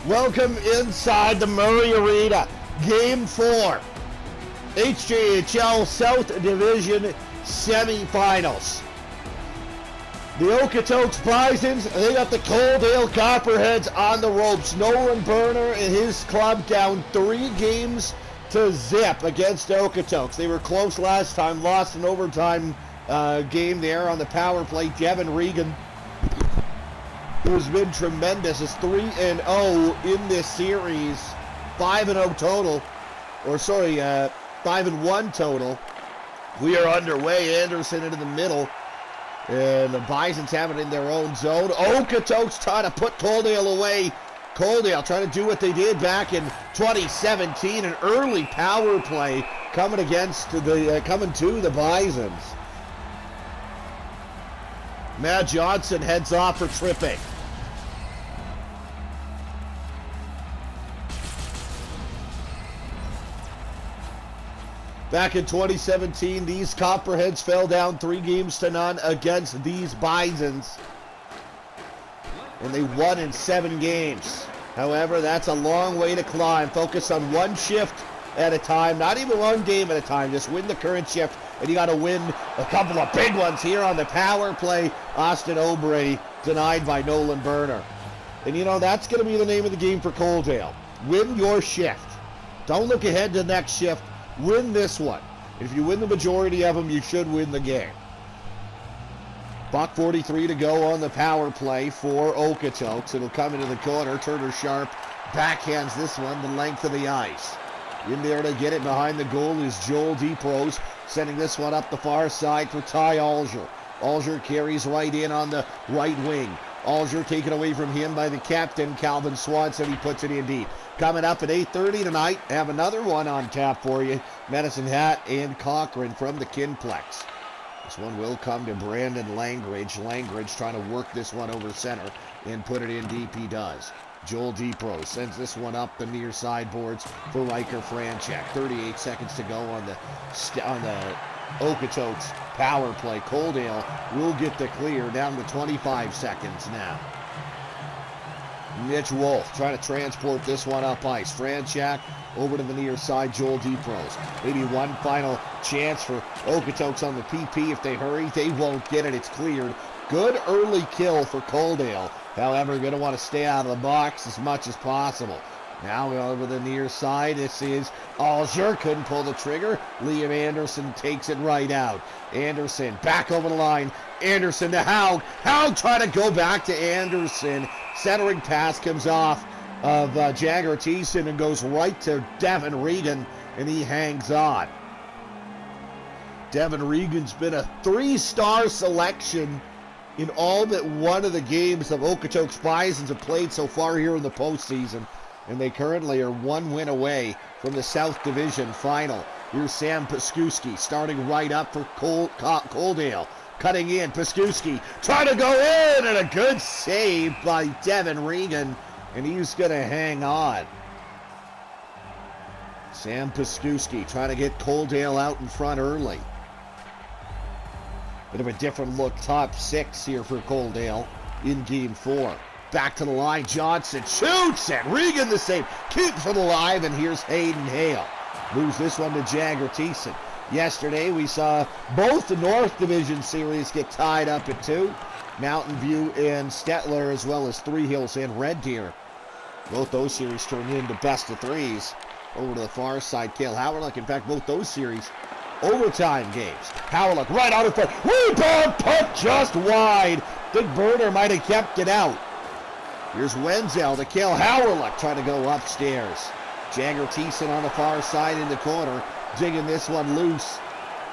Welcome inside the Murray Arena. Game 4. HJHL South Division semifinals. The Okotoks Bisons, they got the Coaldale Copperheads on the ropes. Nolan Berner and his club down 3 games to zip against Okotoks. They were close last time, lost an overtime game there on the power play. Devin Regan, who's been tremendous, is 3-0 in this series. 5-0 total, 5-1 total. We are underway. Anderson into the middle. And the Bisons have it in their own zone. Okotoks trying to put Coaldale away. Coaldale trying to do what they did back in 2017. An early power play coming to the Bisons. Matt Johnson heads off for tripping. Back in 2017, these Copperheads fell down 3 games to none against these Bisons. And they won in 7 games. However, that's a long way to climb. Focus on one shift at a time, not even one game at a time. Just win the current shift, and you got to win a couple of big ones here on the power play. Austin Obrey denied by Nolan Berner. And you know, that's going to be the name of the game for Coaldale. Win your shift. Don't look ahead to the next shift. Win this one. If you win the majority of them, you should win the game. $1:43 to go on the power play for Okotoks. It'll come into the corner. Turner Sharp backhands this one the length of the ice. In there to get it behind the goal is Joel DePros, sending this one up the far side for Ty Alger. Alger carries right in on the right wing. Alger taken away from him by the captain, Calvin Swanson. He puts it in deep. Coming up at 8:30 tonight, have another one on tap for you. Medicine Hat and Cochran from the Kinplex. This one will come to Brandon Langridge. Langridge trying to work this one over center and put it in deep. He does. Joel DePro sends this one up the near sideboards for Riker Franchek. 38 seconds to go on the Okotoks power play. Coaldale will get the clear down to 25 seconds now. Mitch Wolf trying to transport this one up ice. Franchak over to the near side. Joel DePros. Maybe one final chance for Okotoks on the PP. If they hurry, they won't get it. It's cleared. Good early kill for Coaldale. However, going to want to stay out of the box as much as possible. Now over the near side, this is Alger. Couldn't pull the trigger. Liam Anderson takes it right out. Anderson back over the line. Anderson to Haug. Haug trying to go back to Anderson. Centering pass comes off of Jagger Thiessen and goes right to Devin Regan, and he hangs on. Devin Regan's been a 3-star selection in all but one of the games of Okotoks Bisons have played so far here in the postseason, and they currently are 1 win away from the South Division final. Here's Sam Piskuski starting right up for Coaldale. Cutting in, Piskuski trying to go in, and a good save by Devin Regan, and he's going to hang on. Sam Piskuski trying to get Coaldale out in front early. Bit of a different look, top 6 here for Coaldale in Game 4. Back to the line, Johnson shoots, and Regan the save, keeps it alive, and here's Hayden Hale. Moves this one to Jagger Thiessen. Yesterday, we saw both the North Division series get tied up at 2. Mountain View and Stettler, as well as Three Hills and Red Deer. Both those series turned into best of 3s. Over to the far side, Cale Howerluck. In fact, both those series, overtime games. Howerluck right out in front. Rebound, puck just wide. Big Berner might have kept it out. Here's Wenzel to Cale Howerluck trying to go upstairs. Jagger Thiessen on the far side in the corner. Digging this one loose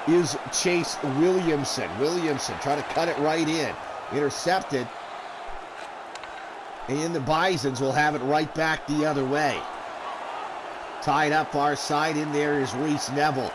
is Chase Williamson. Williamson trying to cut it right in. Intercepted. And the Bisons will have it right back the other way. Tied up far side. In there is Reese Neville.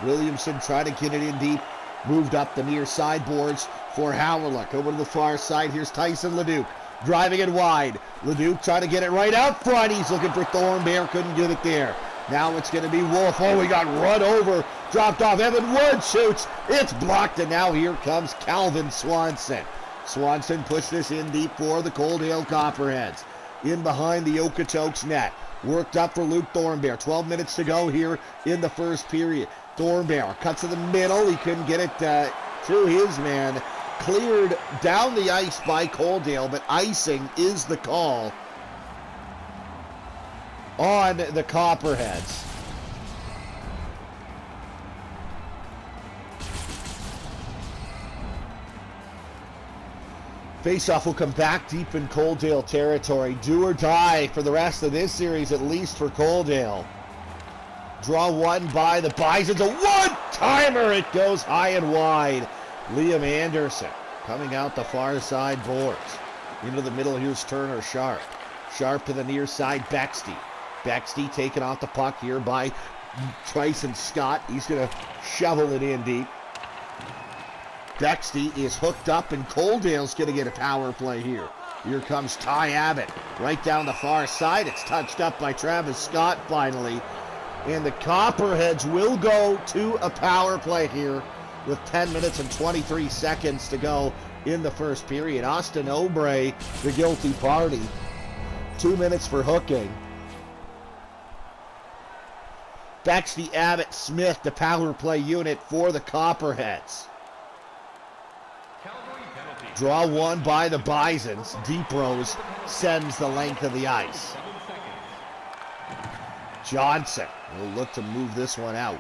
Williamson trying to get it in deep. Moved up the near sideboards for Howerluck. Over to the far side. Here's Tyson Leduc. Driving it wide. Leduc trying to get it right out front. He's looking for Thornbear. Couldn't get it there. Now it's going to be Wolf. Oh, he got run over. Dropped off. Evan Wood shoots. It's blocked, and now here comes Calvin Swanson. Swanson pushed this in deep for the Coaldale Copperheads. in behind the Okotoks net. Worked up for Luke Thornbear. 12 minutes to go here in the first period. Thornbear cuts to the middle. He couldn't get it to his man. Cleared down the ice by Coaldale, but icing is the call on the Copperheads. Faceoff will come back deep in Coaldale territory. Do or die for the rest of this series, at least for Coaldale. Draw one by the Bisons. A one-timer! It goes high and wide. Liam Anderson coming out the far side boards. Into the middle, here's Turner Sharp. Sharp to the near side, Bexty. Bexty taking off the puck here by Tyson Scott. He's going to shovel it in deep. Bexty is hooked up, and Coaldale's going to get a power play here. Here comes Ty Abbott right down the far side. It's touched up by Travis Scott finally. And the Copperheads will go to a power play here with 10 minutes and 23 seconds to go in the first period. Austin Obrey, the guilty party. 2 minutes for hooking. Bexty, Abbott, Smith, the power play unit for the Copperheads. Draw one by the Bisons. Deep Rose sends the length of the ice. Johnson will look to move this one out.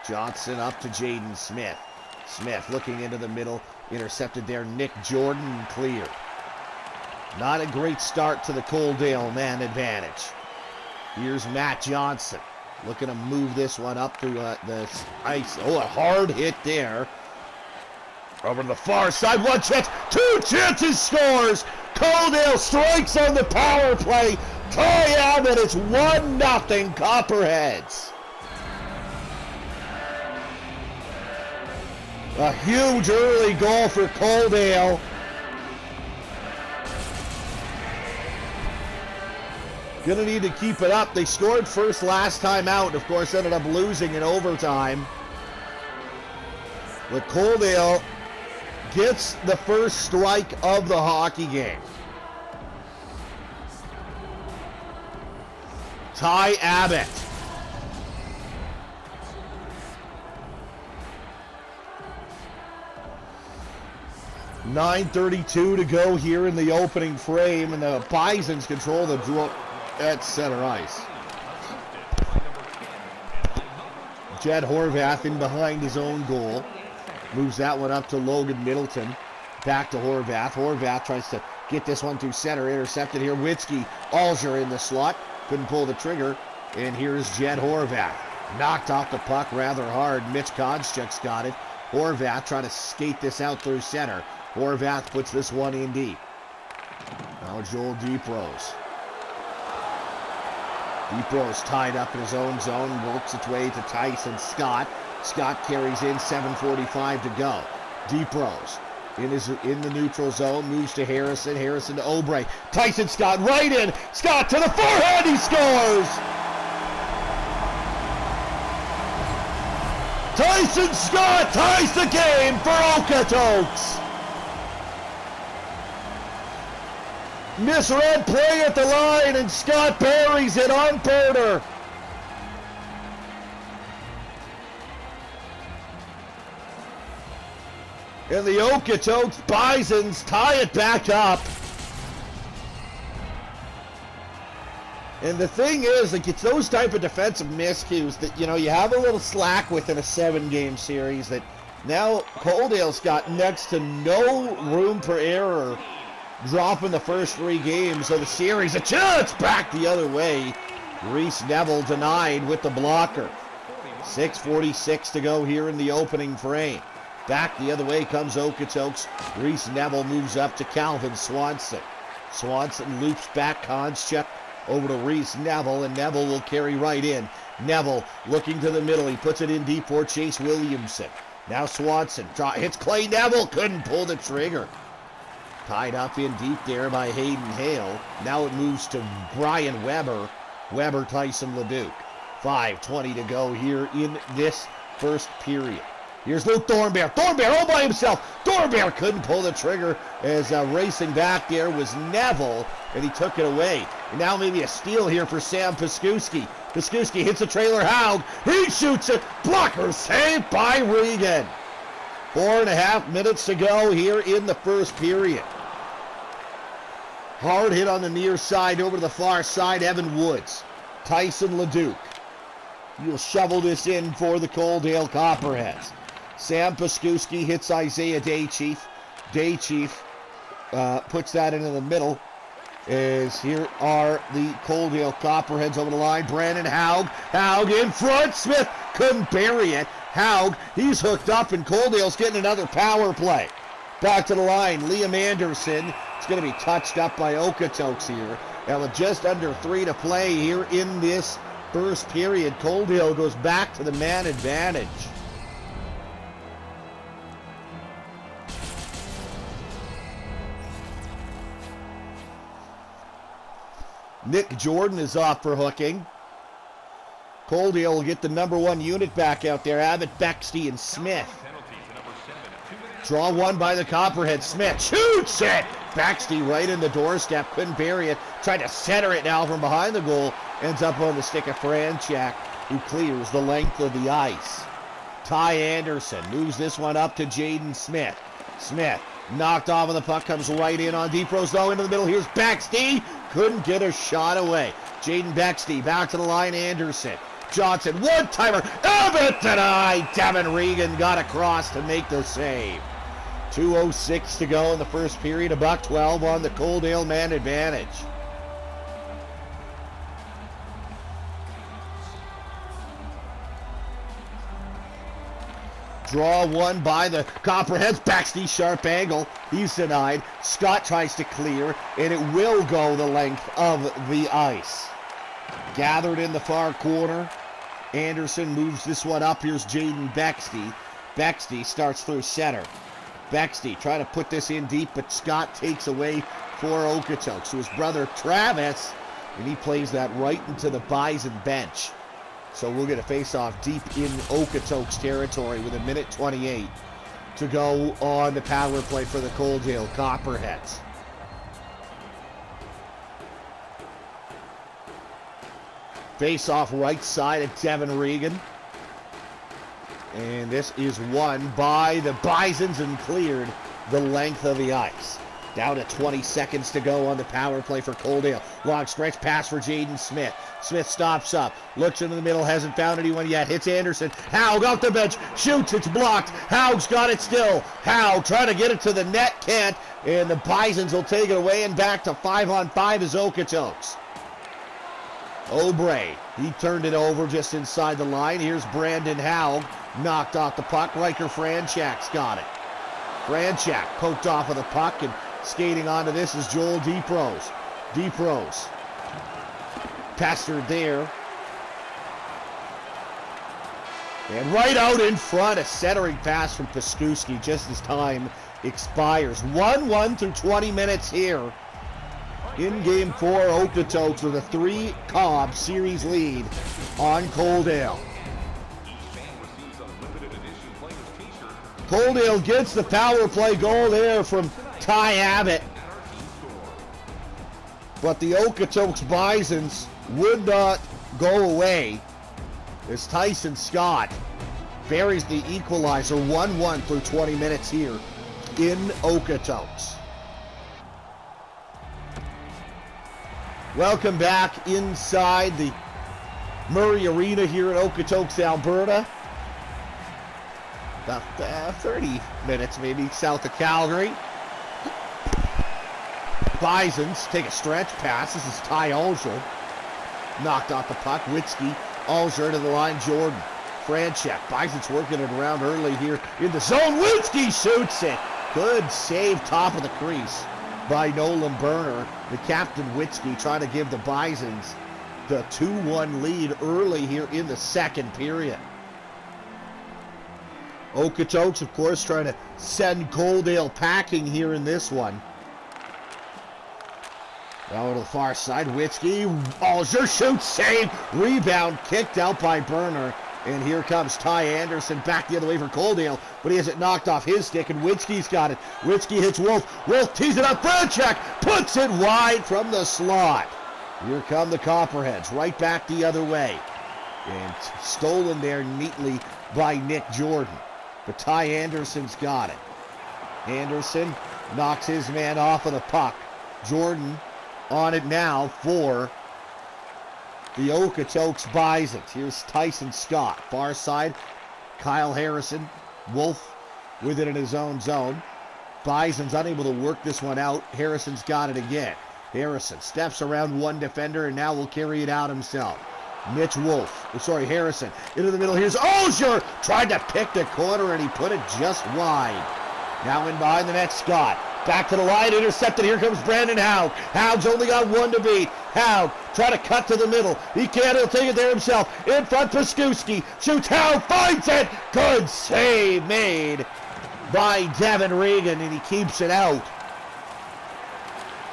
Johnson up to Jaden Smith. Smith looking into the middle. Intercepted there. Nick Jordan cleared. Not a great start to the Coaldale man advantage. Here's Matt Johnson looking to move this one up to the ice. Oh, a hard hit there. Over to the far side, one chance, two chances, scores! Coaldale strikes on the power play. Ty Abbott, it's 1-0 Copperheads. A huge early goal for Coaldale. Gonna need to keep it up. They scored first last time out, of course ended up losing in overtime. But Coaldale gets the first strike of the hockey game. Ty Abbott. .9:32 to go here in the opening frame, and the Bisons control the draw at center ice. Jed Horvath in behind his own goal. Moves that one up to Logan Middleton. Back to Horvath. Horvath tries to get this one through center. Intercepted here. Witzke. Alger in the slot. Couldn't pull the trigger. And here's Jed Horvath. Knocked off the puck rather hard. Mitch Konchuk's got it. Horvath trying to skate this out through center. Horvath puts this one in deep. Now Joel Deeprose. Deeprose tied up in his own zone. Works its way to Tyson Scott. Scott carries in, 7:45 to go. Deeprose in the neutral zone, moves to Harrison. Harrison to Obrey. Tyson Scott right in. Scott to the forehand, he scores! Tyson Scott ties the game for Okotoks. Misread play at the line, and Scott buries it on Perder. And the Okotoks Bisons tie it back up. And the thing is, like, it's those type of defensive miscues that, you know, you have a little slack within a 7-game series that now Coaldale's got next to no room for error, dropping the first 3 games of the series. A chance back the other way. Reese Neville denied with the blocker. 6:46 to go here in the opening frame. Back the other way comes Okotoks. Reese Neville moves up to Calvin Swanson. Swanson loops back Konchuk over to Reese Neville, and Neville will carry right in. Neville looking to the middle. He puts it in deep for Chase Williamson. Now Swanson hits Clay Neville. Couldn't pull the trigger. Tied up in deep there by Hayden Hale. Now it moves to Brian Weber. Weber, Tyson Leduc. 5:20 to go here in this first period. Here's Luke Thornbear. Thornbear all by himself. Thornbear couldn't pull the trigger as racing back there was Neville, and he took it away. And now maybe a steal here for Sam Piskuski. Piskuski hits the trailer. Haug. He shoots it. Blocker saved by Regan. 4.5 minutes to go here in the first period. Hard hit on the near side over to the far side. Evan Woods. Tyson Leduc. He'll shovel this in for the Coaldale Copperheads. Sam Piskuski hits Isaiah Daychief. Daychief puts that into the middle. As here are the Coaldale Copperheads over the line. Brandon Haug. Haug in front. Smith couldn't bury it. Haug, he's hooked up, and Coaldale's getting another power play. Back to the line. Liam Anderson. It's going to be touched up by Okotoks here. And with just under 3 to play here in this first period, Coaldale goes back to the man advantage. Nick Jordan is off for hooking. Coaldale will get the number 1 unit back out there. Abbott, Bexty, and Smith. Draw one by the Copperhead. Smith shoots it! Bexty right in the doorstep. Couldn't bury it. Tried to center it now from behind the goal. Ends up on the stick of Franchak, who clears the length of the ice. Ty Anderson moves this one up to Jaden Smith. Smith knocked off of the puck. Comes right in on deep rows though into the middle. Here's Bexty. Couldn't get a shot away. Jaden Bexty back to the line. Anderson. Johnson. One-timer. Abbott denied. Devin Regan got across to make the save. 2:06 to go in the first period. $1:12 on the Coaldale man advantage. Draw one by the Copperheads. Baxty, sharp angle. He's denied. Scott tries to clear, and it will go the length of the ice. Gathered in the far corner. Anderson moves this one up. Here's Jaden Bexty. Bexty starts through center. Bexty trying to put this in deep, but Scott takes away for Okotoks to his brother Travis, and he plays that right into the Bison bench. So we'll get a face-off deep in Okotoks territory with 1:28 to go on the power play for the Coaldale Copperheads. Face-off right side of Devin Regan. And this is won by the Bisons and cleared the length of the ice. Down to 20 seconds to go on the power play for Coaldale. Long stretch pass for Jaden Smith. Smith stops up, looks into the middle, hasn't found anyone yet. Hits Anderson. Haug off the bench, shoots, it's blocked. Haug's got it still. Haug trying to get it to the net, can't. And the Bisons will take it away, and back to 5-on-5 is Okotoks. Obrey, he turned it over just inside the line. Here's Brandon Haug. Knocked off the puck. Riker Franchak's got it. Franchak poked off of the puck, and skating onto this is Joel Deeprose. Deeprose pestered there. And right out in front, a centering pass from Piskuski just as time expires. 1-1 through 20 minutes here. In Game 4, Okotoks with a 3-Cobb series lead on Coaldale. Coaldale gets the power play goal there from Ty Abbott. But the Okotoks Bisons would not go away as Tyson Scott buries the equalizer. 1-1 through 20 minutes here in Okotoks. Welcome back inside the Murray Arena here in Okotoks, Alberta. About 30 minutes maybe south of Calgary. Bisons take a stretch pass. This is Ty Alger. Knocked off the puck. Witzke. Alger to the line. Jordan. Franchak. Bisons working it around early here in the zone. Witzke shoots it. Good save top of the crease by Nolan Berner. The captain Witzke trying to give the Bisons the 2-1 lead early here in the second period. Okotoks, of course, trying to send Coaldale packing here in this one. Now to the far side, Witzke. Alger shoots, save, rebound, kicked out by Berner. And here comes Ty Anderson back the other way for Coaldale, but he has it knocked off his stick, and Witzke's got it. Witzke hits Wolf. Wolf tees it up. Franchak puts it wide from the slot. Here come the Copperheads, right back the other way. And stolen there neatly by Nick Jordan. But Ty Anderson's got it. Anderson knocks his man off of the puck. Jordan on it now for the Okotoks Bisons. Here's Tyson Scott. Far side, Kyle Harrison. Wolf with it in his own zone. Bison's unable to work this one out. Harrison's got it again. Harrison steps around one defender and now will carry it out himself. Harrison into the middle. Here's Ozier. Tried to pick the corner and he put it just wide. Now in behind the net, Scott. Back to the line, intercepted. Here comes Brandon Haug. Haug's only got one to beat. Haug try to cut to the middle. He can't. He'll take it there himself. In front, Paskuski. Shoots. Haug finds it. Good save made by Devin Regan, and he keeps it out.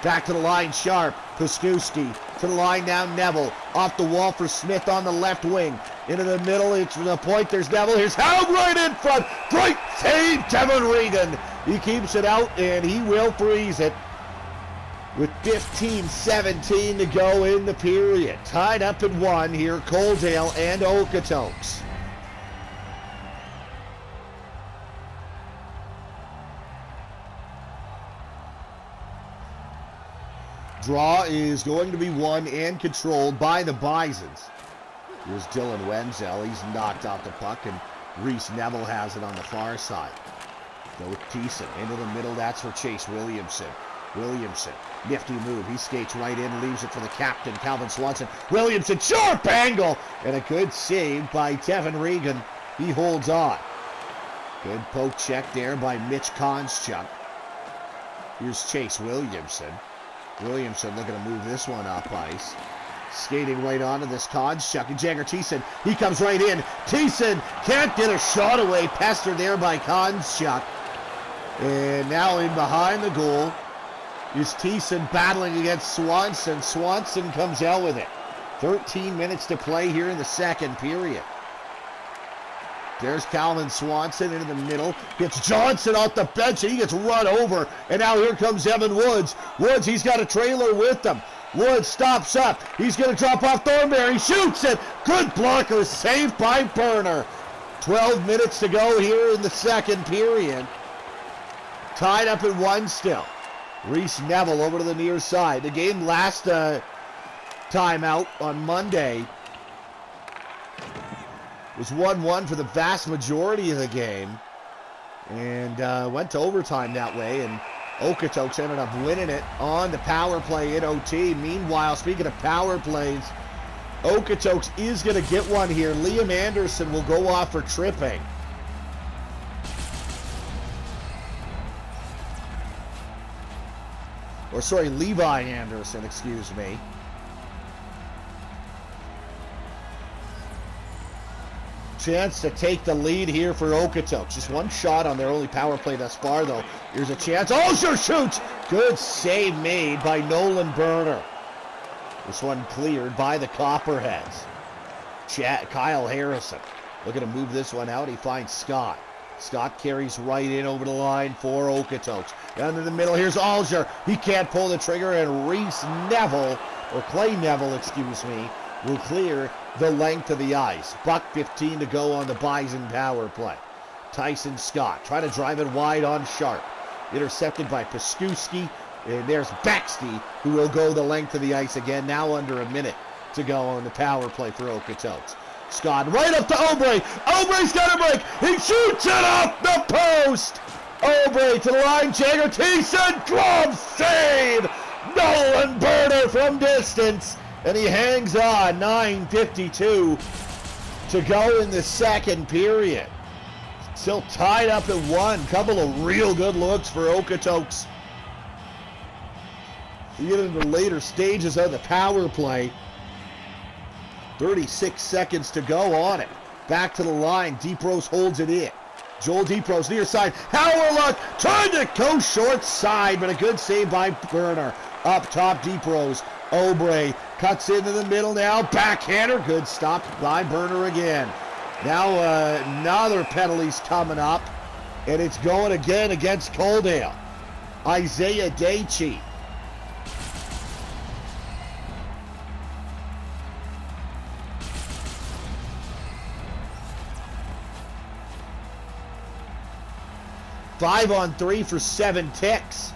Back to the line, Sharp. Paskuski to the line now, Neville. Off the wall for Smith on the left wing. Into the middle, it's the point. There's Neville. Here's Haug right in front. Great save, Devin Regan. He keeps it out, and he will freeze it with 15-17 to go in the period. Tied up at 1 here, Coaldale and Okotoks. Draw is going to be won and controlled by the Bisons. Here's Dylan Wenzel. He's knocked off the puck, and Reese Neville has it on the far side. Go with Thiessen into the middle. That's for Chase Williamson. Williamson, nifty move. He skates right in, leaves it for the captain, Calvin Swanson. Williamson, sharp angle, and a good save by Devin Regan. He holds on. Good poke check there by Mitch Konschuk. Here's Chase Williamson. Williamson looking to move this one up ice. Skating right onto this Konschuk, and Jagger Thiessen, he comes right in. Thiessen can't get a shot away, pestered there by Konschuk. And now in behind the goal is Thiessen battling against Swanson. Swanson comes out with it. 13 minutes to play here in the second period. There's Calvin Swanson into the middle. Gets Johnson off the bench, and he gets run over. And now here comes Evan Woods. Woods, he's got a trailer with him. Woods stops up. He's going to drop off Thornberry. Shoots it. Good blocker. Saved by Burner. 12 minutes to go here in the second period. Tied up at 1 still. Reese Neville over to the near side. The game last timeout on Monday was 1-1 for the vast majority of the game. And went to overtime that way. And Okotoks ended up winning it on the power play in OT. Meanwhile, speaking of power plays, Okotoks is going to get one here. Liam Anderson will go off for tripping. Or sorry, Levi Anderson, excuse me. Chance to take the lead here for Okotoks. Just one shot on their only power play thus far, though. Here's a chance. Ozier shoots! Good save made by Nolan Burner. This one cleared by the Copperheads. Kyle Harrison looking to move this one out. He finds Scott. Scott carries right in over the line for Okotoks. Down in the middle, here's Ozier. He can't pull the trigger, and Reese Neville, or Clay Neville, excuse me, will clear the length of the ice. $1:15 to go on the Bison power play. Tyson Scott trying to drive it wide on Sharp. Intercepted by Paskuski. And there's Baxty, who will go the length of the ice again. Now under a minute to go on the power play for Okotoks. Scott right up to Obrey. Obrey's got a break. He shoots it off the post. Obrey to the line. Jagger Thiessen. Glove save. Nolan Burner from distance. And he hangs on. 9:52 to go in the second period. Still tied up at 1. Couple of real good looks for Okotoks. We get into the later stages of the power play. 36 seconds to go on it. Back to the line. Deeprose holds it in. Joel Deeprose near side. Howerluck trying to go short side, but a good save by Burner. Up top, Deeprose. Obrey cuts into the middle now. Backhander. Good stop by Burner again. Now another penalty's coming up, and it's going again against Coaldale. Isaiah Daichi. Five on three for 7 ticks.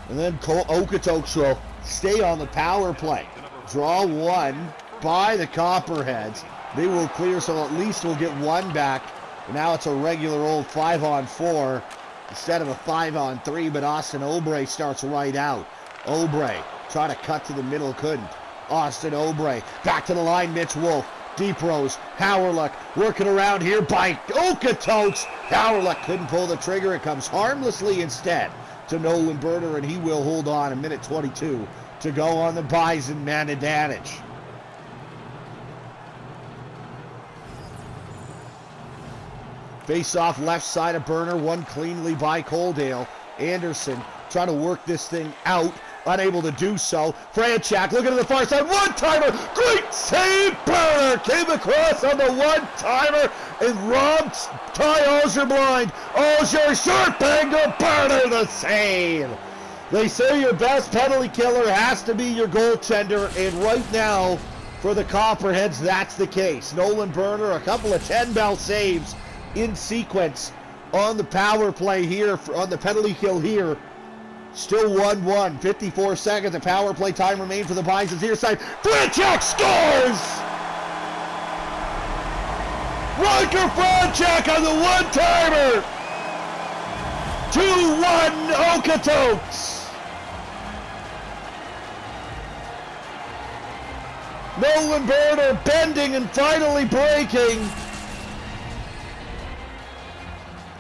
And then Okotoks will stay on the power play. Draw one by the Copperheads. They will clear, so at least we'll get one back. And now it's a regular old 5 on 4 instead of a 5 on 3, but Austin Obrey starts right out. Obrey trying to cut to the middle, couldn't. Austin Obrey back to the line, Mitch Wolf. Deep Rose, Howerluck working around here by Okotoks. Howerluck couldn't pull the trigger. It comes harmlessly instead to Nolan Berner, and he will hold on. A minute 22 to go on the Bison man advantage. Face off left side of Berner, one cleanly by Coaldale. Anderson trying to work this thing out. Unable to do so. Franchak looking to the far side. One-timer. Great save. Berner came across on the one-timer and robbed Ty Alger blind. Alger sharp angle. Berner the save. They say your best penalty killer has to be your goaltender, and right now for the Copperheads that's the case. Nolan Berner, a couple of 10-bell saves in sequence on the power play here, on the penalty kill here. Still 1-1, 54 seconds of power play time remain for the Bisons near side. Franchak scores! Riker Franchak on the one-timer! 2-1 Okotoks! Nolan Berner bending and finally breaking.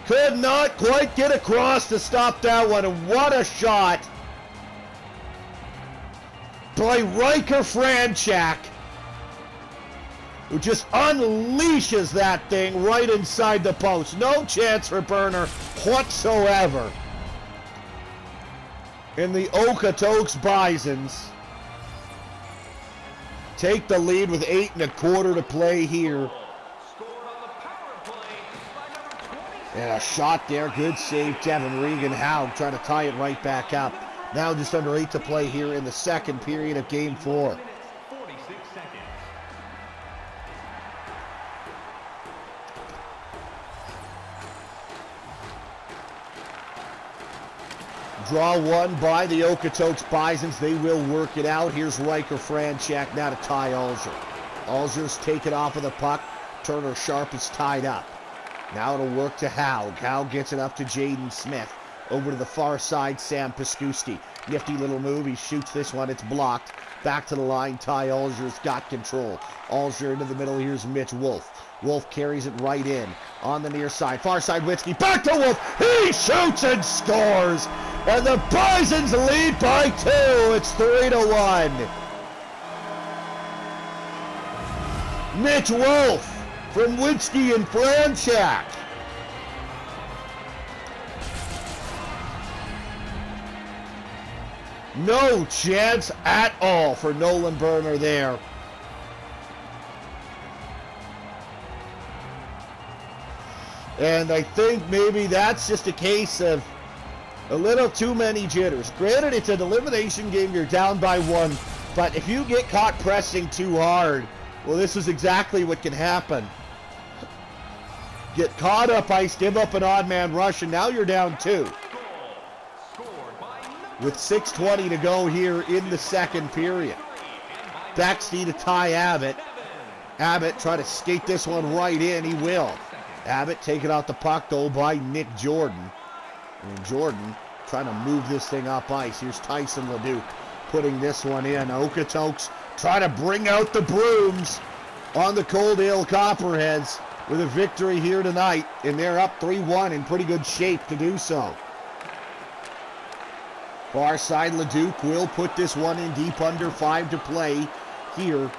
Could not quite get across to stop that one, and what a shot by Riker Franchak, who just unleashes that thing right inside the post. No chance for Berner whatsoever. And the Okotoks Bisons take the lead with 8 1/4 to play here. And a shot there, good save, Devin Regan. Howe trying to tie it right back up. Now just under 8 to play here in the second period of Game 4. Draw one by the Okotoks Bisons. They will work it out. Here's Riker Franchak now to Ty Alger. Alger's taken off of the puck. Turner Sharp is tied up. Now it'll work to Howe. Howe gets it up to Jaden Smith. Over to the far side, Sam Piskuski. Nifty little move. He shoots this one. It's blocked. Back to the line. Ty Alger's got control. Alger into the middle. Here's Mitch Wolf. Wolf carries it right in. On the near side. Far side, Witzke. Back to Wolf. He shoots and scores. And the Bisons lead by 2. It's 3-1. Mitch Wolf from Witzke and Franchak. No chance at all for Nolan Berner there. And I think maybe that's just a case of a little too many jitters. Granted, it's an elimination game. You're down by 1. But if you get caught pressing too hard, well, this is exactly what can happen. Get caught up ice, give up an odd man rush, and now you're down 2. With 6:20 to go here in the second period. Baxter to Ty Abbott. Abbott try to skate this one right in. He will. Abbott taking out the puck, though, by Nick Jordan. And Jordan trying to move this thing up ice. Here's Tyson Leduc putting this one in. Okotoks trying to bring out the brooms on the Coaldale Copperheads with a victory here tonight. And they're up 3-1 in pretty good shape to do so. Far side, Leduc will put this one in deep under 5 to play here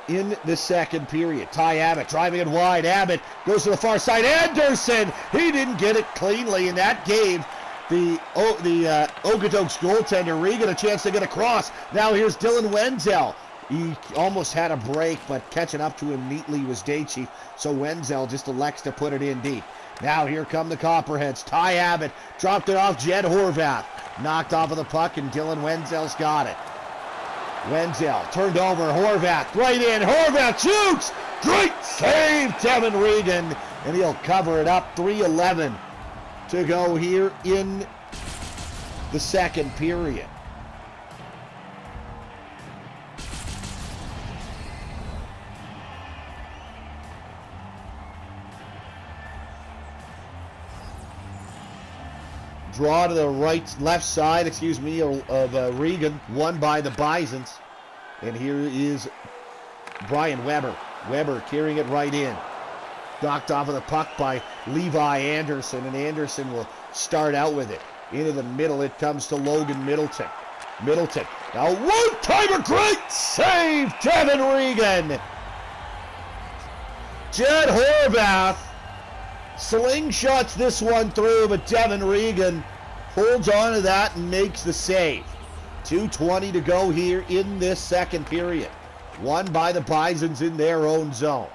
in the second period. Ty Abbott driving it wide. Abbott goes to the far side. Anderson, he didn't get it cleanly, and that gave the Okotoks goaltender Regan a chance to get across. Now here's Dylan Wenzel. He almost had a break, but catching up to him neatly was Daychief. So Wenzel just elects to put it in deep. Now here come the Copperheads. Ty Abbott dropped it off Jed Horvath. Knocked off of the puck, and Dylan Wenzel's got it. Wenzel turned over. Horvath right in. Horvath shoots! Great save, Devin Regan. And he'll cover it up. 3:11 to go here in the second period. Draw to the left side, of Regan, won by the Bisons. And here is Brian Weber. Weber carrying it right in. Knocked off of the puck by Levi Anderson, and Anderson will start out with it. Into the middle, it comes to Logan Middleton. Middleton, now one-timer, great save, Devin Regan. Jed Horvath slingshots this one through, but Devin Regan holds on to that and makes the save. 2:20 to go here in this second period. Won by the Bisons in their own zone.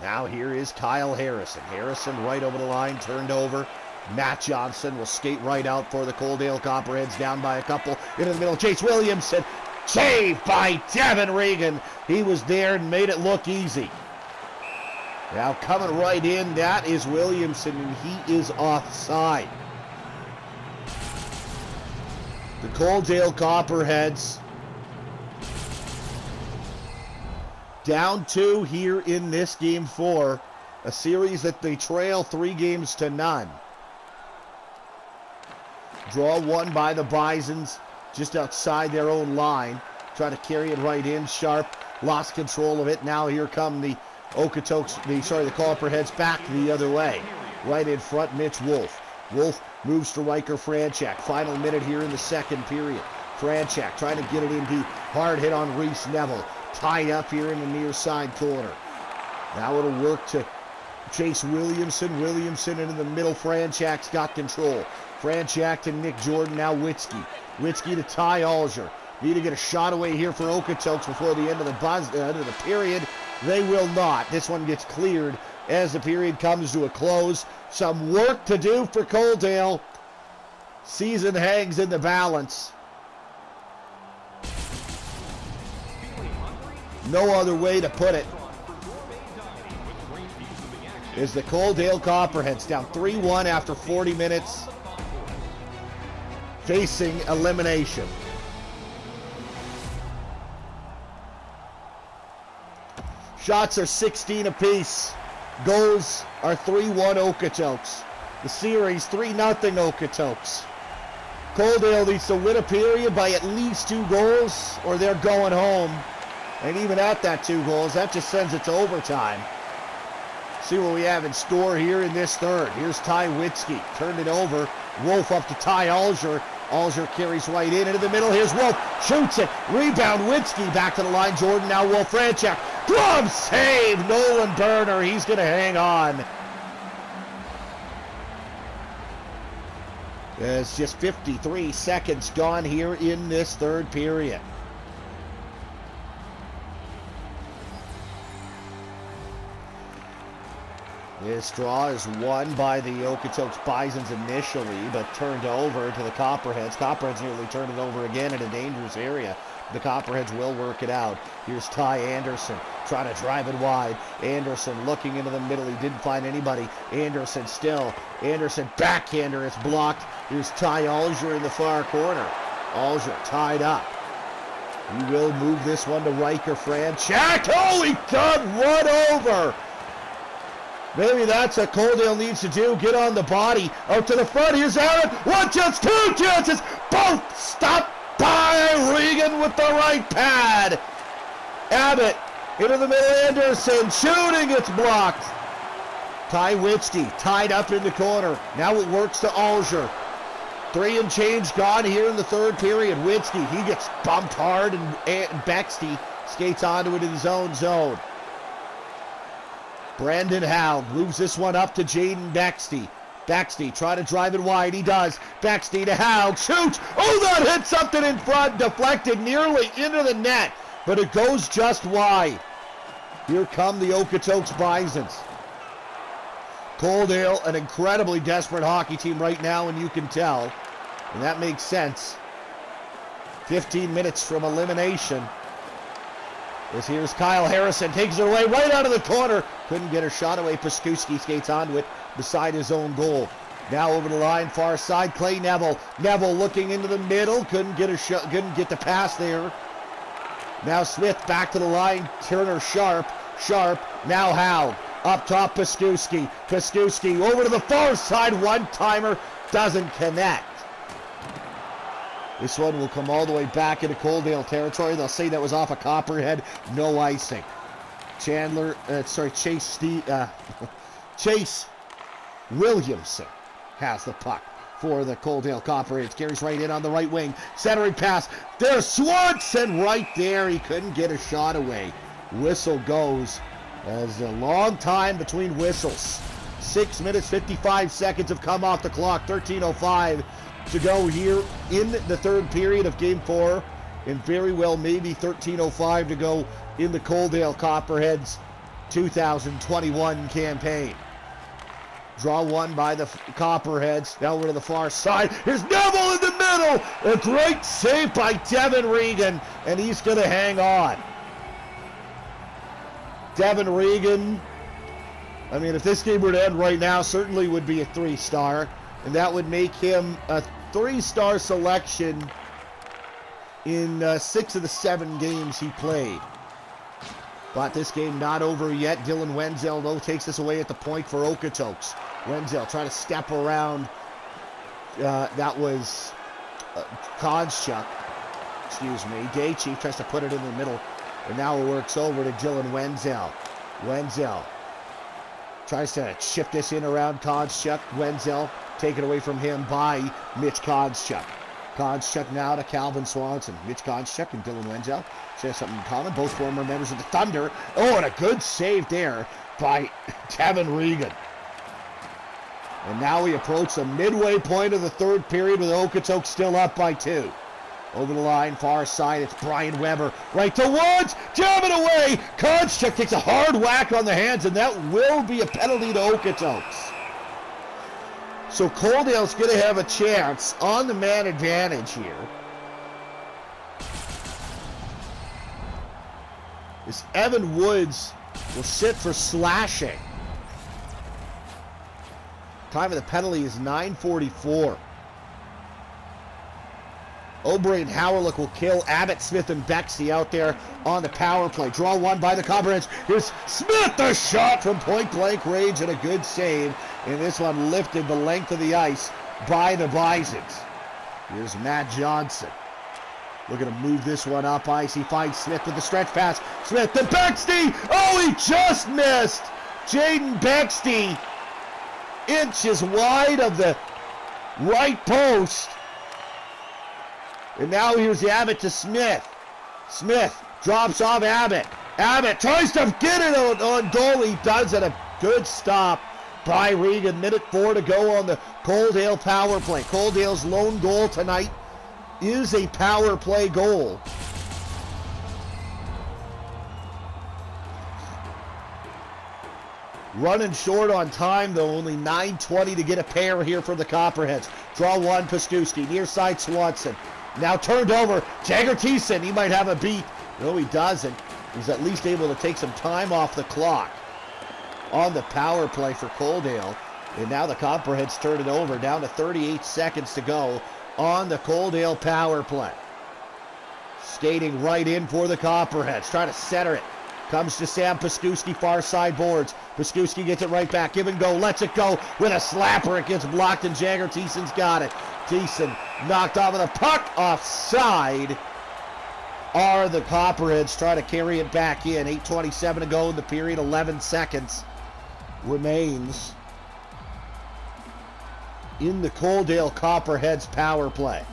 Now here is Kyle Harrison. Harrison right over the line, turned over. Matt Johnson will skate right out for the Coaldale Copperheads, down by a couple. Into the middle, Chase Williamson. Saved by Devin Regan. He was there and made it look easy. Now coming right in, that is Williamson, and he is offside. The Coaldale Copperheads down 2 here in this game 4, a series that they trail 3-0. Draw won by the Bisons just outside their own line. Try to carry it right in. Sharp lost control of it. Now here come the Okotoks, the Copperheads back the other way. Right in front, Mitch Wolf. Wolf moves to Riker Franchak. Final minute here in the second period. Franchak trying to get it in deep. Hard hit on Reese Neville. Tied up here in the near side corner. Now it'll work to Chase Williamson. Williamson into the middle. Franchak's got control. Franchak to Nick Jordan. Now Witzke. Witzke to Ty Alger. Need to get a shot away here for Okotoks before the end of the period. They will not. This one gets cleared as the period comes to a close. Some work to do for Coaldale. Season hangs in the balance. No other way to put it. Is the Coaldale Copperheads down 3-1 after 40 minutes, facing elimination. Shots are 16 apiece. Goals are 3-1 Okotoks. The series 3-0 Okotoks. Coaldale needs to win a period by at least 2 goals or they're going home. And even at that 2 goals, that just sends it to overtime. See what we have in store here in this third. Here's Ty Witzke. Turned it over. Wolf up to Ty Alger. Alger carries right into the middle. Here's Wolf. Shoots it. Rebound. Witzke back to the line. Jordan now Wolf. Franchak. Glove save. Nolan Berner. He's going to hang on. There's just 53 seconds gone here in this third period. This draw is won by the Okotoks Bisons initially, but turned over to the Copperheads. Copperheads nearly turned it over again in a dangerous area. The Copperheads will work it out. Here's Ty Anderson trying to drive it wide. Anderson looking into the middle. He didn't find anybody. Anderson still. Anderson backhander. It's blocked. Here's Ty Alger in the far corner. Alger tied up. He will move this one to Riker Franchak. Oh, he got run over. Maybe that's what Coaldale needs to do. Get on the body. Out to the front. Here's Aaron. 1 chance, 2 chances. Both stopped by Regan with the right pad. Abbott into the middle. Anderson shooting. It's blocked. Ty Witzke tied up in the corner. Now it works to Alger. 3 and change gone here in the third period. Witzke, he gets bumped hard, and Bexty skates onto it in his own zone. Brandon Howe moves this one up to Jaden Bexty. Bexty trying to drive it wide. He does. Bexty to Howe. Shoots. Oh, that hit something in front. Deflected nearly into the net. but it goes just wide. Here come the Okotoks Bisons. Coaldale, an incredibly desperate hockey team right now, and you can tell. And that makes sense. 15 minutes from elimination. As here's Kyle Harrison, takes it away right out of the corner. Couldn't get her shot away. Piskuski skates onto it beside his own goal. Now over the line, far side, Clay Neville. Neville looking into the middle, couldn't get the pass there. Now Smith back to the line, Turner Sharp, now Howe. Up top, Piskuski. Piskuski over to the far side, one-timer, doesn't connect. This one will come all the way back into Coaldale territory. They'll say that was off a Copperhead, no icing. Chase Williamson has the puck for the Coaldale Copperheads. Carries right in on the right wing. Centering pass. There's Swanson right there. He couldn't get a shot away. Whistle goes. As a long time between whistles. 6 minutes, 55 seconds have come off the clock. 13:05 to go here in the third period of Game 4. And very well maybe 13:05 to go in the Coaldale Copperheads 2021 campaign. Draw one by the Copperheads. Now over to the far side. Here's Neville in the middle. A great save by Devin Regan. And he's going to hang on. Devin Regan, I mean, if this game were to end right now, certainly would be a 3-star. And that would make him a 3-star selection in 6 of the 7 games he played. But this game not over yet. Dylan Wenzel, though, takes this away at the point for Okotoks. Wenzel trying to step around. That was Kozchuk. Excuse me. Daychief tries to put it in the middle. And now it works over to Dylan Wenzel. Wenzel tries to chip this in around Kozchuk. Wenzel taken away from him by Mitch Kozchuk. Kozchuk now to Calvin Swanson. Mitch Kozchuk and Dylan Wenzel share something in common. Both former members of the Thunder. Oh, and a good save there by Devin Regan. And now we approach the midway point of the third period with Okotoks still up by 2. Over the line, far side, it's Brian Weber. Right to Woods, jam it away. Kozchuk takes a hard whack on the hands, and that will be a penalty to Okotoks. So Coaldale's going to have a chance on the man advantage here. This Evan Woods will sit for slashing. Time of the penalty is 9:44. Obrey and Howerlook will kill Abbott, Smith, and Bexley out there on the power play. Draw one by the Copperheads. Here's Smith, the shot from point-blank range, and a good save. And this one lifted the length of the ice by the Bisons. Here's Matt Johnson. Looking to move this one up ice. He finds Smith with the stretch pass. Smith to Bexley. Oh, he just missed. Jaden Bexley, inches wide of the right post. And now here's the Abbott to Smith. Smith drops off Abbott. Abbott tries to get it on goal. He does it. A good stop by Regan. Minute 4 to go on the Coaldale power play. Coaldale's lone goal tonight is a power play goal. Running short on time, though. Only 9:20 to get a pair here for the Copperheads. Draw one, Piskuski. Near side, Swanson. Now turned over. Jagger Thiessen, he might have a beat. No, he doesn't. He's at least able to take some time off the clock on the power play for Coaldale. And now the Copperheads turn it over. Down to 38 seconds to go on the Coaldale power play. Skating right in for the Copperheads. Trying to center it. Comes to Sam Piskuski, far side boards. Piskuski gets it right back. Give and go. Lets it go with a slapper. It gets blocked, and Jagger Thiessen's got it. Thiessen knocked off of the puck. Offside are the Copperheads. Try to carry it back in. 8:27 to go in the period. 11 seconds remains in the Coaldale Copperheads power play.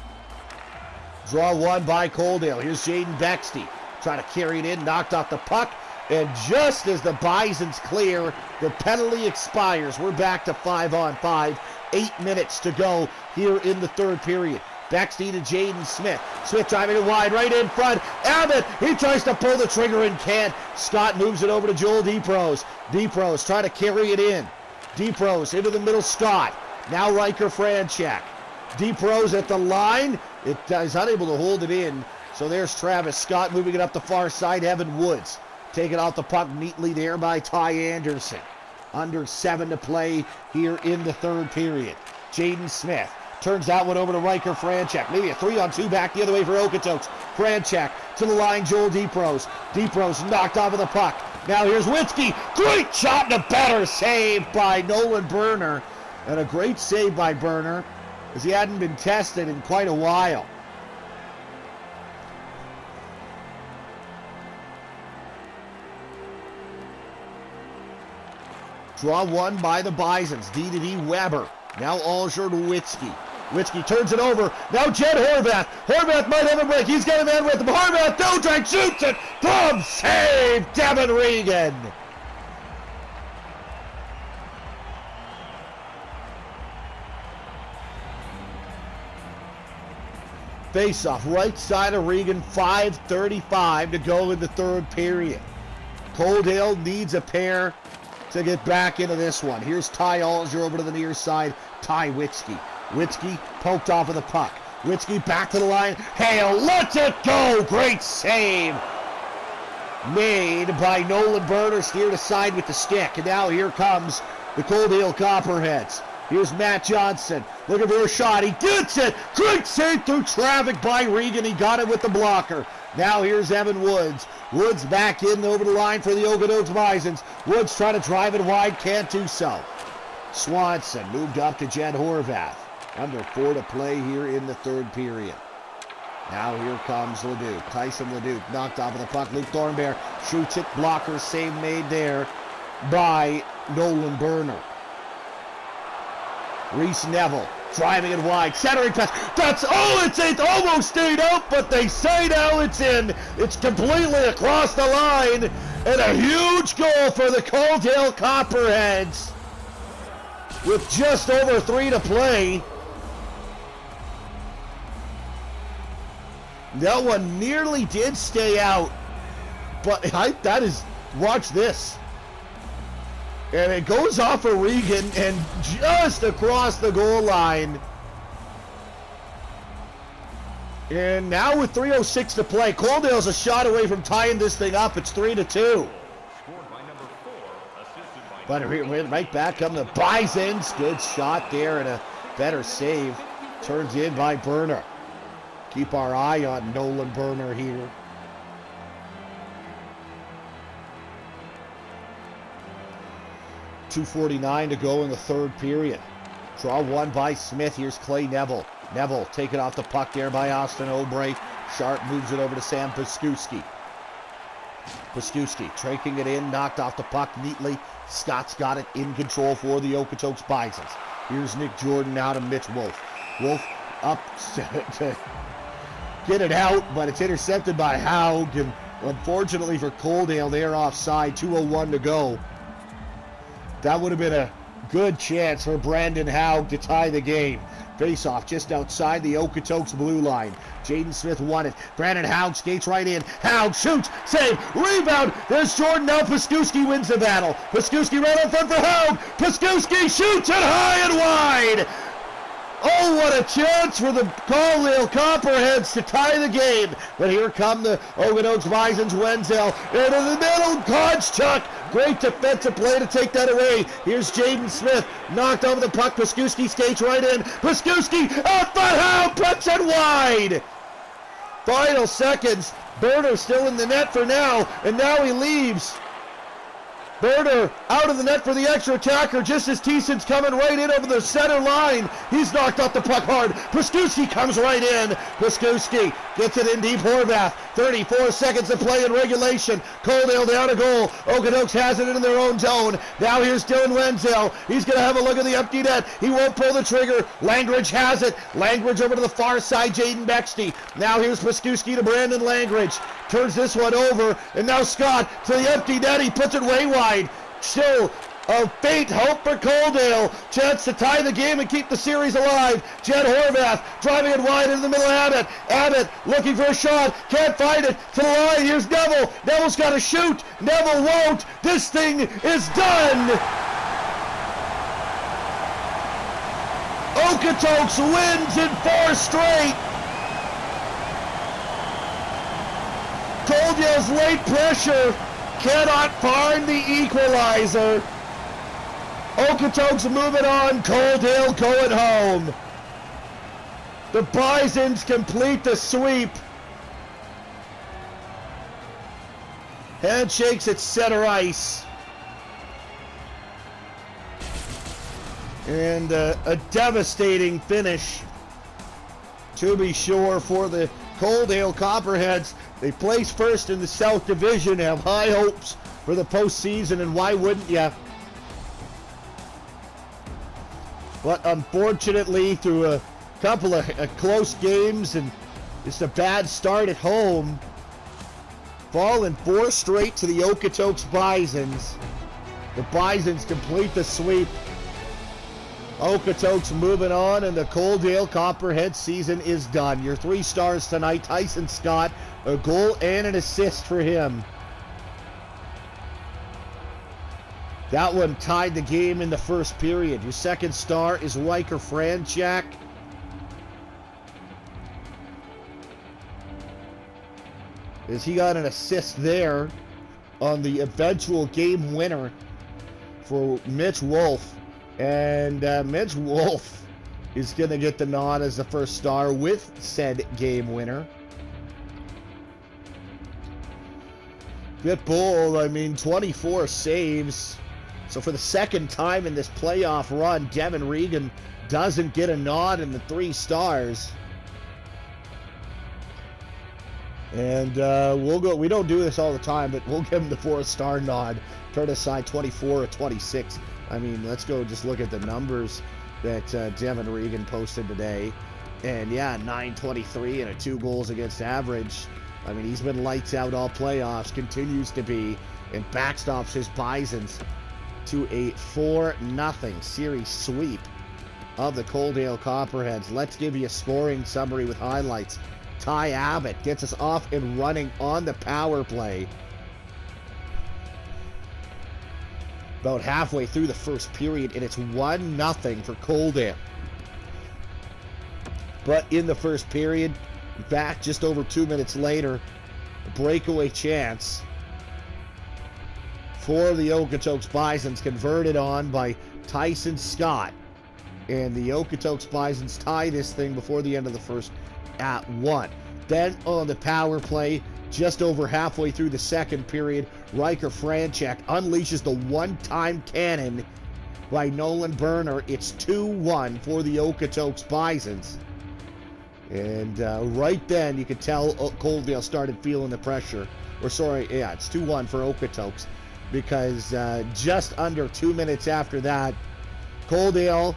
Draw one by Coaldale. Here's Jaden Bexley. Trying to carry it in. Knocked off the puck. And just as the Bisons clear, the penalty expires. We're back to 5-on-5. 8 minutes to go here in the third period. Bexty to Jaden Smith. Smith driving it wide, right in front. Abbott, he tries to pull the trigger and can't. Scott moves it over to Joel DeProse. DeProse trying to carry it in. DeProse into the middle, Scott. Now Riker Franchek. DeProse at the line. It is unable to hold it in. So there's Travis Scott moving it up the far side. Evan Woods taking out the puck neatly there by Ty Anderson. Under 7 to play here in the third period. Jaden Smith turns that one over to Riker Franchek. Maybe a 3-on-2 back the other way for Okotoks. Franchek to the line, Joel DeProse. DeProse knocked off of the puck. Now here's Witzke. Great shot and a better save by Nolan Berner. And a great save by Berner, as he hadn't been tested in quite a while. Draw one by the Bisons. D to D Weber. Now Alger to Witzke. Witzke turns it over. Now Jed Horvath. Horvath might have a break. He's got a man with him. Horvath, no drag, shoots it. Glove save, Devin Regan. Face-off, right side of Regan, 5:35 to go in the third period. Coaldale needs a pair to get back into this one. Here's Ty Alger over to the near side. Ty Witzke. Witzke poked off of the puck. Witzke back to the line. Hale lets it go. Great save made by Nolan Berner. Steered aside with the stick. And now here comes the Coaldale Copperheads. Here's Matt Johnson looking for a shot. He gets it. Great save through traffic by Regan. He got it with the blocker. Now here's Evan Woods. Woods back in over the line for the Okotoks Bisons. Woods trying to drive it wide. Can't do so. Swanson moved up to Jed Horvath. Under 4 to play here in the third period. Now here comes Leduc. Tyson Leduc knocked off of the puck. Luke Thornberry shoots it. Blocker save made there by Nolan Berner. Reese Neville driving it wide, centering pass. That's it almost stayed out, but they say now it's in. It's completely across the line, and a huge goal for the Coaldale Copperheads with just over 3 to play. That one nearly did stay out, but watch this. And it goes off of Regan and just across the goal line. And now with 3:06 to play, Coaldale's a shot away from tying this thing up. It's 3-2. But right back come the Bisons. Good shot there and a better save. Turns in by Berner. Keep our eye on Nolan Berner here. .249 to go in the third period. Draw one by Smith. Here's Clay Neville. Neville taken off the puck there by Austin Obrey. Sharp moves it over to Sam Paskuski. Paskuski taking it in, knocked off the puck neatly. Scott's got it in control for the Okotoks Bisons. Here's Nick Jordan now to Mitch Wolf. Wolf up to get it out, but it's intercepted by Haug. And unfortunately for Coaldale, they're offside. 2:01 to go. That would have been a good chance for Brandon Haug to tie the game. Face-off just outside the Okotoks blue line. Jaden Smith won it. Brandon Haug skates right in. Haug shoots, save, rebound. There's Jordan. Now Paskuski wins the battle. Paskuski right up front for Haug. Paskuski shoots it high and wide. Oh, what a chance for the Coaldale Copperheads to tie the game. But here come the Okotoks Bisons. Wenzel into the middle. Godchuk. Great defensive play to take that away. Here's Jaden Smith. Knocked over the puck. Paskuski skates right in. Paskuski out front. Haug puts it wide. Final seconds. Berner still in the net for now. And now he leaves. Berner out of the net for the extra attacker just as Thiessen's coming right in over the center line. He's knocked off the puck hard. Paskuski comes right in. Paskuski gets it in deep. Horvath. 34 seconds to play in regulation. Coaldale down a goal. Okotoks has it in their own zone. Now here's Dylan Wenzel. He's going to have a look at the empty net. He won't pull the trigger. Langridge has it. Langridge over to the far side. Jaden Bexty. Now here's Paskuski to Brandon Langridge. Turns this one over. And now Scott to the empty net. He puts it way wide. Still of faint hope for Coaldale. Chance to tie the game and keep the series alive. Jed Horvath driving it wide into the middle of Abbott. Abbott looking for a shot. Can't find it. To the line. Here's Neville. Neville's got to shoot. Neville won't. This thing is done. Okotoks wins in 4 straight. Coaldale's late pressure cannot find the equalizer. Okotoks moving on, Coaldale going home. The Bisons complete the sweep. Handshakes at center ice. And a devastating finish, to be sure, for the Coaldale Copperheads. They place first in the South Division, have high hopes for the postseason, and why wouldn't you? But unfortunately, through a couple of close games and just a bad start at home, falling 4 straight to the Okotoks Bisons. The Bisons complete the sweep. Okotoks moving on, and the Coaldale Copperhead season is done. Your 3 stars tonight: Tyson Scott, a goal and an assist for him. That one tied the game in the first period. Your second star is Riker Franchak. As he got an assist there on the eventual game winner for Mitch Wolf. And Mitch Wolf is going to get the nod as the first star with said game winner. Pitbull, 24 saves. So for the second time in this playoff run, Devin Regan doesn't get a nod in the 3 stars. And we'll go. We don't do this all the time, but we'll give him the 4-star nod. Turn aside 24 or 26. Let's go just look at the numbers that Devin Regan posted today. And yeah, 923 and a 2 goals against average. He's been lights out all playoffs, continues to be, and backstops his Bisons to a 4-0 series sweep of the Coaldale Copperheads. Let's give you a scoring summary with highlights. Ty Abbott gets us off and running on the power play. About halfway through the first period, and it's 1-0 for Coaldale. But in the first period, back just over 2 minutes later, a breakaway chance for the Okotoks Bisons, converted on by Tyson Scott. And the Okotoks Bisons tie this thing before the end of the first at 1. Then on the power play, just over halfway through the second period, Riker Franchak unleashes the one-time cannon by Nolan Berner. It's 2-1 for the Okotoks Bisons. And right then, you could tell Coaldale started feeling the pressure. It's 2-1 for Okotoks. Because just under 2 minutes after that, Coaldale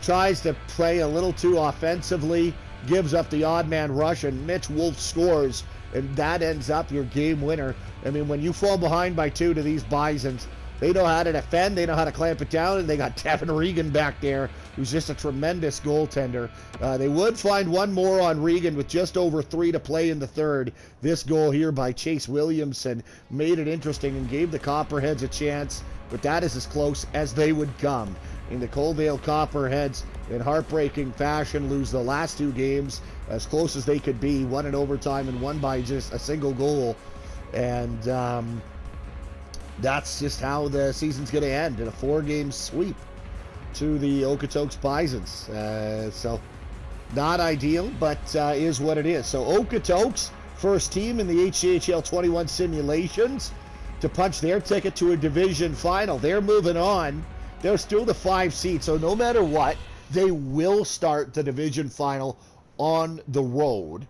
tries to play a little too offensively, gives up the odd man rush, and Mitch Wolf scores, and that ends up your game winner. When you fall behind by 2 to these Bisons, they know how to defend, they know how to clamp it down, and they got Devin Regan back there, who's just a tremendous goaltender. They would find one more on Regan with just over 3 to play in the third. This goal here by Chase Williamson made it interesting and gave the Copperheads a chance, but that is as close as they would come. In the Coaldale Copperheads, in heartbreaking fashion, lose the last 2 games as close as they could be, one in overtime and one by just a single goal. And that's just how the season's going to end, in a 4-game sweep to the Okotoks Bisons. So not ideal, but is what it is. So Okotoks, first team in the HCHL 21 simulations to punch their ticket to a division final. They're moving on. They're still the 5 seed, so no matter what, they will start the division final on the road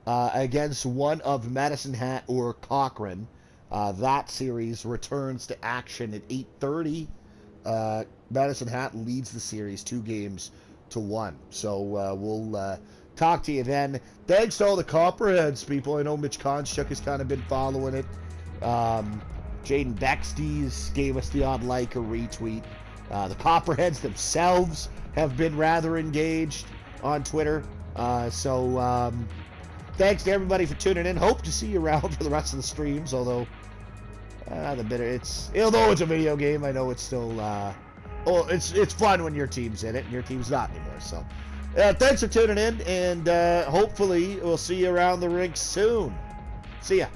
against one of Medicine Hat or Cochrane. That series returns to action at 8:30. Medicine Hat leads the series 2-1. So we'll talk to you then. Thanks to all the Copperheads people. I know Mitch Konchuk has kind of been following it. Jaden Bexties gave us the odd like or retweet. The Copperheads themselves have been rather engaged on Twitter. So thanks to everybody for tuning in. Hope to see you around for the rest of the streams. Although although it's a video game, I know it's still it's fun when your team's in it and your team's not anymore. So thanks for tuning in, and hopefully we'll see you around the rink soon. See ya.